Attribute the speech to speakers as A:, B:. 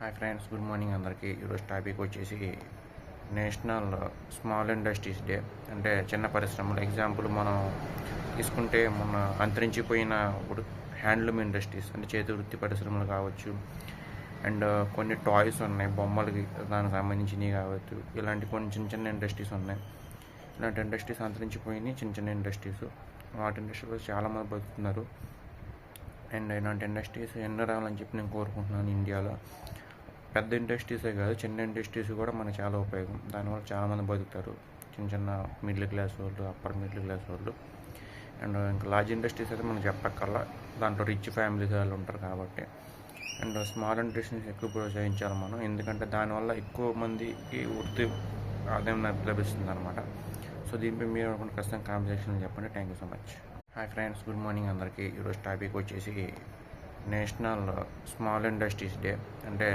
A: Hi friends, good morning అందరికీ. ఈరోజు topic వచ్చేసి నేషనల్ స్మాల్ ఇండస్ట్రీస్ డే. అంటే చిన్న పరిశ్రమలు. ఎగ్జాంపుల్ మనం తీసుకుంటే మొన్న అంతరించిపోయిన ఇప్పుడు హ్యాండ్లూమ్ ఇండస్ట్రీస్ అంటే చేతి వృత్తి పరిశ్రమలు కావచ్చు, అండ్ కొన్ని టాయ్స్ ఉన్నాయి, బొమ్మలకి దానికి సంబంధించినవి కావచ్చు. ఇలాంటి కొన్ని చిన్న చిన్న ఇండస్ట్రీస్ ఉన్నాయి. ఇలాంటి ఇండస్ట్రీస్ అంతరించిపోయినాయి, చిన్న చిన్న ఇండస్ట్రీస్. వాటి ఇండస్ట్రీలో చాలామంది బతుకుతున్నారు. అండ్ ఇలాంటి ఇండస్ట్రీస్ ఎన్నో రావాలని చెప్పి నేను కోరుకుంటున్నాను. ఇండియాలో పెద్ద ఇండస్ట్రీసే కాదు, చిన్న ఇండస్ట్రీస్ కూడా మనకు చాలా ఉపయోగం. దానివల్ల చాలామంది బతుకుతారు, చిన్న చిన్న మిడిల్ క్లాస్ వాళ్ళు, అప్పర్ మిడిల్ క్లాస్ వాళ్ళు. అండ్ ఇంకా లార్జ్ ఇండస్ట్రీస్ అయితే మనం చెప్పక్కర్లా, దాంట్లో రిచ్ ఫ్యామిలీస్ వాళ్ళు ఉంటారు కాబట్టి. అండ్ స్మాల్ ఇండస్ట్రీస్ ఎక్కువ ప్రోత్సహించాలి మనం, ఎందుకంటే దానివల్ల ఎక్కువ మందికి వృత్తి ఆదాయం లభిస్తుంది అనమాట. సో దీనిపై మీరు ఖచ్చితంగా కామెంట్ సెక్షన్లో చెప్పండి. Thank you so much. Hi friends, good morning అందరికీ. ఈరోజు టాపిక్ వచ్చేసి నేషనల్ స్మాల్ ఇండస్ట్రీస్ డే. అంటే